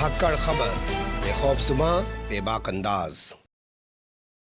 धाकड़ खबर, बेखौफसुमा बेबाक अंदाज।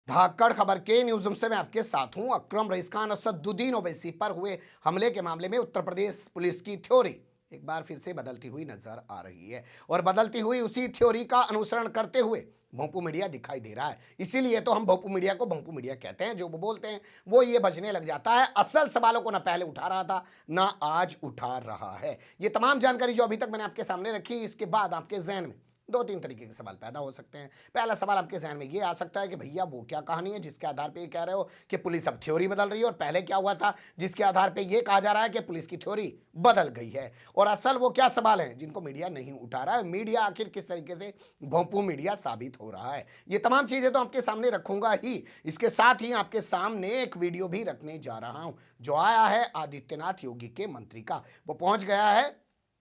धाकड़ खबर के न्यूज रूम से मैं आपके साथ हूं। अकरम रईस खान असदुद्दीन ओवैसी पर हुए हमले के मामले में उत्तर प्रदेश पुलिस की थ्योरी एक बार फिर से बदलती हुई नजर आ रही है और बदलती हुई उसी थ्योरी का अनुसरण करते हुए भोंपू मीडिया दिखाई दे रहा है। इसीलिए तो हम भोंपू मीडिया को भोंपू मीडिया कहते हैं। जो वो बोलते हैं वो ये बजने लग जाता है। असल सवालों को ना पहले उठा रहा था ना आज उठा रहा है। ये तमाम जानकारी जो अभी तक मैंने आपके सामने रखी, इसके बाद आपके जहन में दो तीन तरीके के सवाल पैदा हो सकते हैं। पहला सवाल आपके जहन में ये आ सकता है कि भैया वो क्या कहानी है जिसके आधार पे ये कह रहे हो कि पुलिस अब थ्योरी बदल रही है, और पहले क्या हुआ था जिसके आधार पे ये कहा जा रहा है कि पुलिस की थ्योरी बदल गई है। और असल वो क्या सवाल है जिनको मीडिया नहीं उठा रहा है। मीडिया आखिर किस तरीके से भोंपू मीडिया साबित हो रहा है, ये तमाम चीजें तो आपके सामने रखूंगा ही। इसके साथ ही आपके सामने एक वीडियो भी रखने जा रहा हूं जो आया है आदित्यनाथ योगी के मंत्री का। वो पहुंच गया है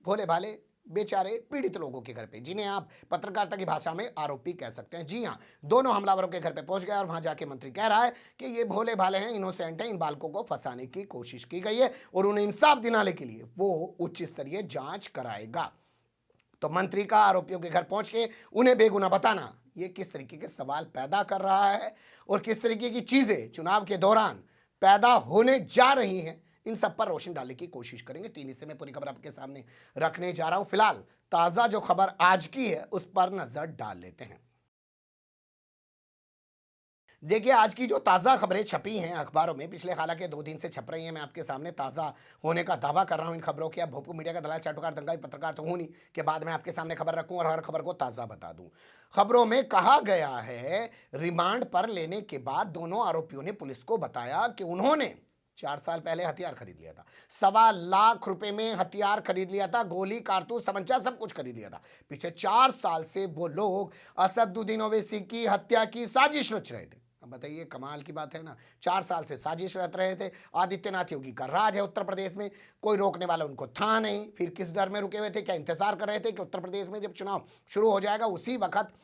भोले भाले बेचारे पीड़ित लोगों के घर पे, जिन्हें आप पत्रकारिता की भाषा में आरोपी कह सकते हैं। जी हां, दोनों हमलावरों के घर पे पहुंच गया और वहां जाके मंत्री कह रहा है कि ये भोले भाले हैं, इनोसेंट हैं, इन बालकों को फंसाने की कोशिश की गई है और उन्हें इंसाफ दिलाने के लिए वो उच्च स्तरीय जांच कराएगा। तो मंत्री का आरोपियों के घर पहुंच के उन्हें बेगुनाह बताना, ये किस तरीके के सवाल पैदा कर रहा है और किस तरीके की चीजें चुनाव के दौरान पैदा होने जा रही हैं, इन सब पर रोशनी डालने की कोशिश करेंगे। तीन हिस्से में पूरी खबर आपके सामने रखने जा रहा हूं। फिलहाल ताजा जो खबर आज की है उस पर नजर डाल लेते हैं। देखिए, आज की जो ताज़ा खबरें छपी हैं अखबारों में, पिछले हालांकि 2 दिन से छप रही हैं, मैं आपके सामने ताज़ा होने का दावा कर रहा हूं इन खबरों के। अब भोंपू मीडिया का दलाल चाटुकार दंगाई पत्रकार तो हूं नहीं कि बाद में आपके सामने खबर रखूं और हर खबर को ताज़ा बता दूं। खबरों में कहा गया है रिमांड पर लेने के बाद दोनों आरोपियों ने पुलिस को बताया कि उन्होंने 4 साल पहले हथियार खरीद लिया था, 1.25 लाख रुपए में हथियार खरीद लिया था, गोली कारतूस तमंचा सब कुछ खरीद लिया था। पिछले 4 साल से वो लोग असदुद्दीन ओवैसी की हत्या की साजिश रच रहे थे। अब बताइए, कमाल की बात है ना। 4 साल से साजिश रच रहे थे। आदित्यनाथ योगी का राज है उत्तर प्रदेश में, कोई रोकने वाला उनको था नहीं। फिर किस डर में रुके हुए थे, क्या इंतजार कर रहे थे कि उत्तर प्रदेश में जब चुनाव शुरू हो जाएगा उसी वक्त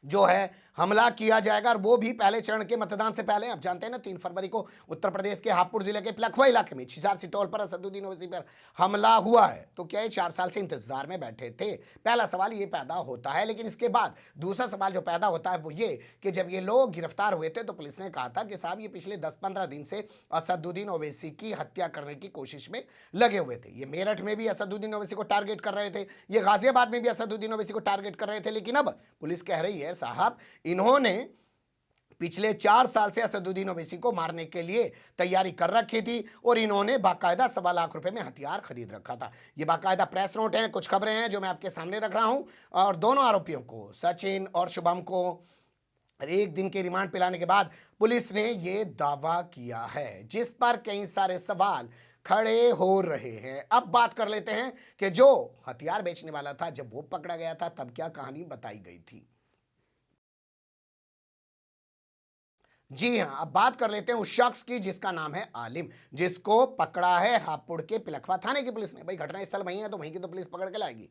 जो है हमला किया जाएगा, और वो भी पहले चरण के मतदान से पहले। आप जानते हैं ना, 3 फरवरी को उत्तर प्रदेश के हापुड़ जिले के पिलखवा इलाके में छिजार सिटोल पर असदुद्दीन ओवैसी पर हमला हुआ है। तो क्या ये 4 साल से इंतजार में बैठे थे? पहला सवाल ये पैदा होता है। लेकिन इसके बाद दूसरा सवाल जो पैदा होता है वो ये कि जब ये लोग गिरफ्तार हुए थे तो पुलिस ने कहा था कि साहब ये पिछले 10-15 दिन से असदुद्दीन ओवैसी की हत्या करने की कोशिश में लगे हुए थे। ये मेरठ में भी असदुद्दीन ओवैसी को टारगेट कर रहे थे, ये गाजियाबाद में भी असदुद्दीन ओवैसी को टारगेट कर रहे थे। लेकिन अब पुलिस कह रही है साहब इन्होंने पिछले 4 साल से असदुद्दीन ओवैसी को मारने के लिए तैयारी कर रखी थी और इन्होंने बाकायदा 1.25 लाख रुपए में हथियार खरीद रखा था। ये बाकायदा प्रेस नोट हैं, कुछ खबरें हैं जो मैं आपके सामने रख रहा हूं। और दोनों आरोपियों को, सचिन और शुभम को, 1 दिन के रिमांड पे लाने के बाद पुलिस ने यह दावा किया है, जिस पर कई सारे सवाल खड़े हो रहे हैं। अब बात कर लेते हैं कि जो हथियार बेचने वाला था जब वो पकड़ा गया था तब क्या कहानी बताई गई थी। जी हां, अब बात कर लेते हैं उस शख्स की जिसका नाम है आलिम, जिसको पकड़ा है हापुड़ के पिलखवा थाने की पुलिस ने। भाई घटना स्थल वहीं है तो वहीं की तो पुलिस पकड़ के लाएगी।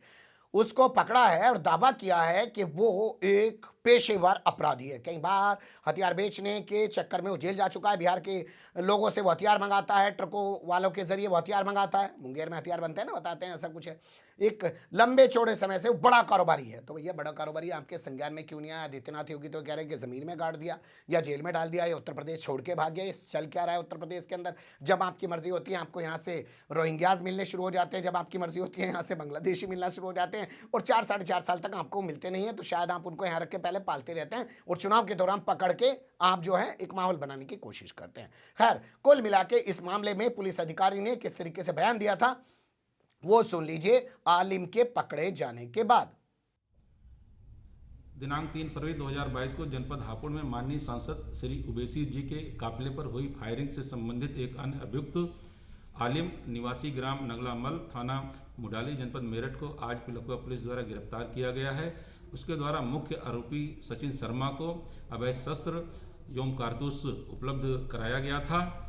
उसको पकड़ा है और दावा किया है कि वो एक पेशेवर अपराधी है। कई बार हथियार बेचने के चक्कर में वो जेल जा चुका है। बिहार के लोगों से वो हथियार मंगाता है, ट्रकों वालों के जरिए वो हथियार मंगाता है। मुंगेर में हथियार बनते हैं ना, बताते हैं, ऐसा कुछ है। एक लंबे चौड़े समय से वो बड़ा कारोबारी है। तो भैया बड़ा कारोबारी आपके संज्ञान में क्यों नहीं आया? आदित्यनाथ योगी तो कह रहे हैं कि जमीन में गाड़ दिया या जेल में डाल दिया या उत्तर प्रदेश छोड़ के भाग गया। चल क्या रहा है उत्तर प्रदेश के अंदर? जब आपकी मर्जी होती है आपको यहाँ से रोहिंग्याज मिलने शुरू हो जाते हैं, जब आपकी मर्जी होती है यहाँ से बांग्लादेशी मिलना शुरू हो जाते हैं, और 4-4.5 साल तक आपको मिलते नहीं है। तो शायद आप उनको यहाँ रख के पहले पालते रहते हैं और चुनाव के दौरान पकड़ के आप जो है एक माहौल बनाने की कोशिश करते हैं। खैर, कुल मिला के इस मामले में पुलिस अधिकारी ने किस तरीके से बयान दिया था वो सुन लीजिए आलिम के पकड़े जाने के बाद। दिनांक 3 फरवरी 2022 को जनपद हापुड़ में माननीय सांसद श्री ओवैसी जी के काफिले पर हुई फायरिंग से संबंधित एक अन्य अभियुक्त आलिम निवासी ग्राम नगलामल, थाना मुडाली, जनपद मेरठ को आज पिलखवा पुलिस द्वारा गिरफ्तार किया गया है। उसके द्वारा मुख्य आरोपी सचिन शर्मा को अवैध शस्त्र एवं कारतूस उपलब्ध कराया गया था।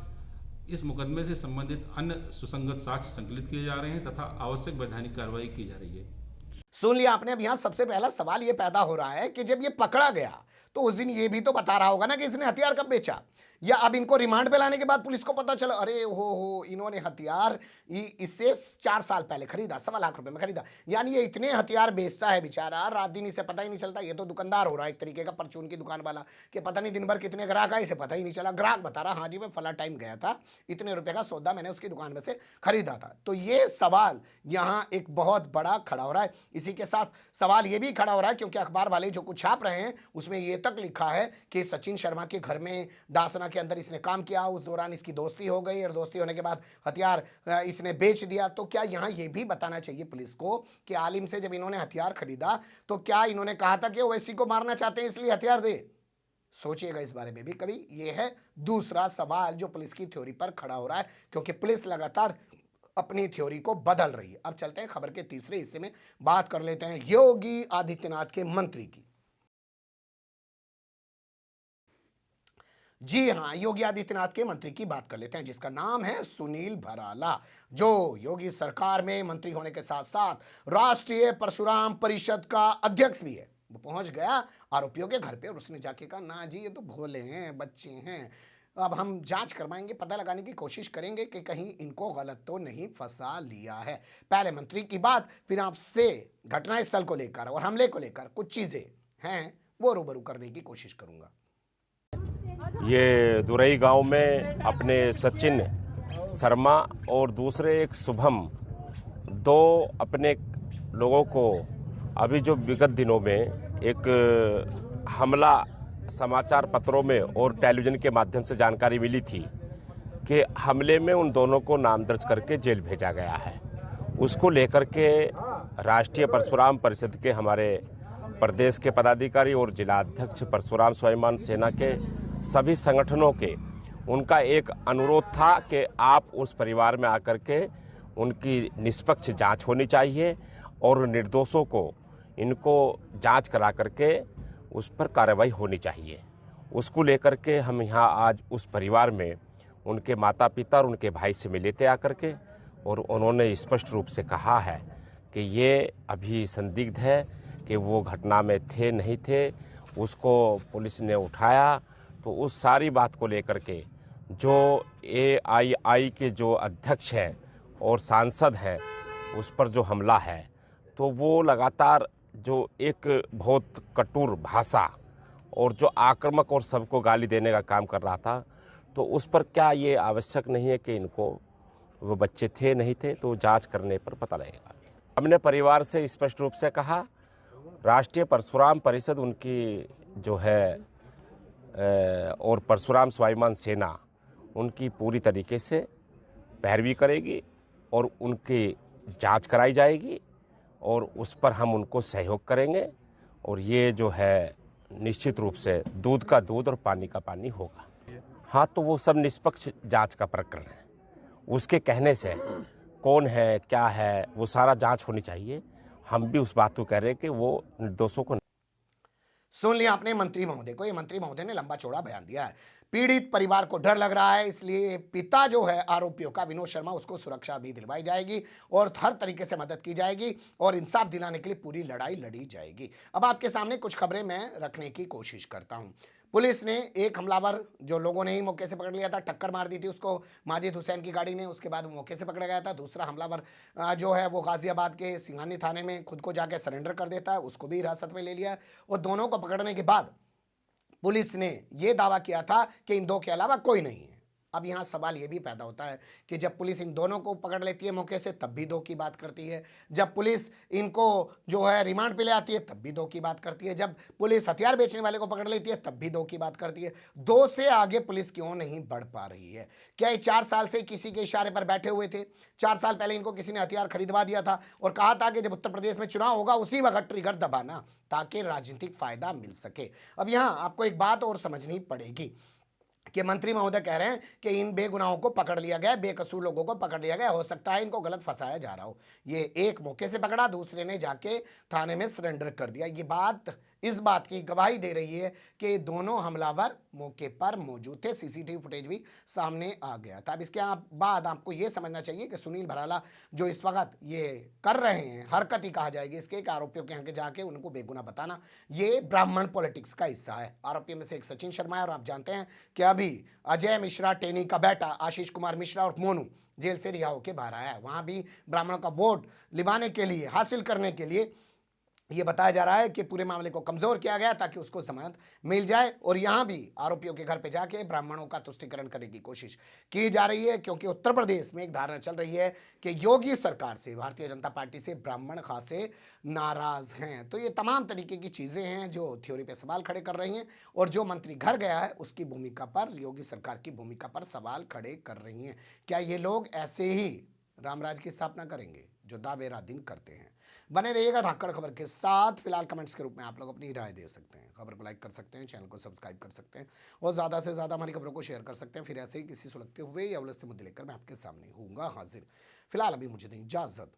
इस मुकदमे से संबंधित अन्य सुसंगत साक्ष्य संकलित किए जा रहे हैं तथा आवश्यक वैधानिक कार्रवाई की जा रही है। सुन लिया आपने। अब यहां सबसे पहला सवाल यह पैदा हो रहा है कि जब ये पकड़ा गया तो उस दिन ये भी तो बता रहा होगा ना कि इसने हथियार कब बेचा। या अब इनको रिमांड पे लाने के बाद पुलिस को पता चला अरे हो इन्होंने हथियार इससे 4 साल पहले खरीदा, 1.25 लाख रुपए में खरीदा। यानी ये इतने हथियार बेचता है बेचारा, रात दिन इसे पता ही नहीं चलता। ये तो दुकानदार हो रहा है एक तरीके का, परचून की दुकान वाला, कि पता नहीं दिन भर कितने ग्राहक आए इसे पता ही नहीं चला। ग्राहक बता रहा हाँ जी मैं फला टाइम गया था, इतने रुपए का सौदा मैंने उसकी दुकान में से खरीदा था। तो ये सवाल यहाँ एक बहुत बड़ा खड़ा हो रहा है। इसी के साथ सवाल ये भी खड़ा हो रहा है क्योंकि अखबार वाले जो कुछ छाप रहे हैं उसमें ये तक लिखा है कि सचिन शर्मा के घर में डासना के अंदर इसने काम किया, उस दौरान इसकी दोस्ती हो गई और दोस्ती होने के बाद हथियार इसने बेच दिया। तो क्या यहाँ ये भी बताना चाहिए पुलिस को कि आलिम से जब इन्होंने हथियार खरीदा तो क्या इन्होंने कहा था कि ओवैसी को मारना चाहते हैं इसलिए हथियार दे? सोचिएगा इस बारे में भी कभी। यह है दूसरा सवाल जो पुलिस की थ्योरी पर खड़ा हो रहा है, क्योंकि पुलिस लगातार अपनी थ्योरी को बदल रही है। अब चलते हैं खबर के तीसरे हिस्से में, बात कर लेते हैं योगी आदित्यनाथ के मंत्री की। जी हां, योगी आदित्यनाथ के मंत्री की बात कर लेते हैं जिसका नाम है सुनील भराला, जो योगी सरकार में मंत्री होने के साथ साथ राष्ट्रीय परशुराम परिषद का अध्यक्ष भी है। वो पहुंच गया आरोपियों के घर पे और उसने जाके कहा ना जी ये तो भोले हैं, बच्चे हैं, अब हम जांच करवाएंगे, पता लगाने की कोशिश करेंगे कि कहीं इनको गलत तो नहीं फंसा लिया है। पहले मंत्री की बात, फिर आपसे घटनास्थल को लेकर और हमले को लेकर कुछ चीजें हैं वो रूबरू करने की कोशिश करूंगा। ये दुरई गांव में अपने सचिन शर्मा और दूसरे एक शुभम, दो अपने लोगों को अभी जो विगत दिनों में एक हमला समाचार पत्रों में और टेलीविज़न के माध्यम से जानकारी मिली थी कि हमले में उन दोनों को नाम दर्ज करके जेल भेजा गया है। उसको लेकर के राष्ट्रीय परशुराम परिषद के हमारे प्रदेश के पदाधिकारी और जिलाध्यक्ष परशुराम स्वाभिमान सेना के सभी संगठनों के उनका एक अनुरोध था कि आप उस परिवार में आकर के उनकी निष्पक्ष जांच होनी चाहिए और निर्दोषों को इनको जांच करा करके उस पर कार्रवाई होनी चाहिए। उसको लेकर के हम यहाँ आज उस परिवार में उनके माता पिता और उनके भाई से मिले थे आकर के, और उन्होंने स्पष्ट रूप से कहा है कि ये अभी संदिग्ध है कि वो घटना में थे नहीं थे। उसको पुलिस ने उठाया तो उस सारी बात को लेकर के जो AII के जो अध्यक्ष हैं और सांसद हैं उस पर जो हमला है, तो वो लगातार जो एक बहुत कटुर भाषा और जो आक्रामक और सबको गाली देने का काम कर रहा था, तो उस पर क्या ये आवश्यक नहीं है कि इनको वो बच्चे थे नहीं थे, तो जांच करने पर पता लगेगा। हमने परिवार से स्पष्ट रूप से कहा राष्ट्रीय परशुराम परिषद उनकी जो है और परशुराम स्वाभिमान सेना उनकी पूरी तरीके से पैरवी करेगी और उनकी जांच कराई जाएगी और उस पर हम उनको सहयोग करेंगे, और ये जो है निश्चित रूप से दूध का दूध और पानी का पानी होगा। हाँ, तो वो सब निष्पक्ष जांच का प्रकरण है। उसके कहने से कौन है क्या है वो सारा जांच होनी चाहिए। हम भी उस बात को कह रहे हैं कि वो निर्दोषों को। सुन लिया आपने मंत्री महोदय को। ये मंत्री महोदय ने लंबा चौड़ा बयान दिया है। पीड़ित परिवार को डर लग रहा है, इसलिए पिता जो है आरोपियों का विनोद शर्मा, उसको सुरक्षा भी दिलवाई जाएगी और हर तरीके से मदद की जाएगी और इंसाफ दिलाने के लिए पूरी लड़ाई लड़ी जाएगी। अब आपके सामने कुछ खबरें मैं रखने की कोशिश करता हूं। पुलिस ने एक हमलावर जो लोगों ने ही मौके से पकड़ लिया था, टक्कर मार दी थी उसको माजिद हुसैन की गाड़ी ने, उसके बाद मौके से पकड़ा गया था। दूसरा हमलावर जो है वो गाजियाबाद के सिंघानी थाने में खुद को जाके सरेंडर कर देता है, उसको भी हिरासत में ले लिया। और दोनों को पकड़ने के बाद पुलिस ने यह दावा किया था कि इन दो के अलावा कोई नहीं है। अब यहाँ सवाल ये भी पैदा होता है कि जब पुलिस इन दोनों को पकड़ लेती है मौके से तब भी दो की बात करती है, जब पुलिस इनको जो है रिमांड पे ले आती है तब भी दो की बात करती है, जब पुलिस हथियार बेचने वाले को पकड़ लेती है तब भी दो की बात करती है। दो से आगे पुलिस क्यों नहीं बढ़ पा रही है? क्या ये 4 साल से किसी के इशारे पर बैठे हुए थे? 4 साल पहले इनको किसी ने हथियार खरीदवा दिया था और कहा था कि जब उत्तर प्रदेश में चुनाव होगा उसी वक्त ट्रिगर दबाना ताकि राजनीतिक फायदा मिल सके। अब यहाँ आपको एक बात और समझनी पड़ेगी कि मंत्री महोदय कह रहे हैं कि इन बेगुनाहों को पकड़ लिया गया, बेकसूर लोगों को पकड़ लिया गया, हो सकता है इनको गलत फंसाया जा रहा हो। ये एक मौके से पकड़ा, दूसरे ने जाके थाने में सरेंडर कर दिया। ये बात इस बात की गवाही दे रही है कि दोनों हमलावर मौके पर मौजूद थे। सीसीटीवी फुटेज भी सामने आ गया था। अब इसके बाद आपको यह समझना चाहिए कि सुनील भराला जो इस वक्त ये कर रहे हैं, हरकत ही कहा जाएगी इसके, कि आरोपियों के यहाँ के जाके उनको बेगुनाह बताना, ये ब्राह्मण पॉलिटिक्स का हिस्सा है। आरोपियों में से एक सचिन शर्मा है और आप जानते हैं कि अभी अजय मिश्रा टेनी का बेटा आशीष कुमार मिश्रा और मोनू जेल से रिहा होकर बाहर आया है। वहां भी ब्राह्मणों का वोट लिवाने के लिए, हासिल करने के लिए ये बताया जा रहा है कि पूरे मामले को कमजोर किया गया ताकि उसको जमानत मिल जाए। और यहां भी आरोपियों के घर पे जाके ब्राह्मणों का तुष्टीकरण करने की कोशिश की जा रही है, क्योंकि उत्तर प्रदेश में एक धारणा चल रही है कि योगी सरकार से, भारतीय जनता पार्टी से ब्राह्मण खासे नाराज हैं। तो ये तमाम तरीके की चीजें हैं जो थ्योरी पे सवाल खड़े कर रही हैं, और जो मंत्री घर गया है उसकी भूमिका पर, योगी सरकार की भूमिका पर सवाल खड़े कर रही हैं। क्या ये लोग ऐसे ही रामराज की स्थापना करेंगे जो दावे रात दिन करते हैं? बने रहिएगा धाकड़ खबर के साथ। फिलहाल कमेंट्स के रूप में आप लोग अपनी राय दे सकते हैं, खबर को लाइक कर सकते हैं, चैनल को सब्सक्राइब कर सकते हैं और ज़्यादा से ज़्यादा हमारी खबरों को शेयर कर सकते हैं। फिर ऐसे ही किसी सुलगते हुए या उलझते मुद्दे लेकर मैं आपके सामने होऊंगा हाजिर। फिलहाल अभी मुझे दें इजाज़त।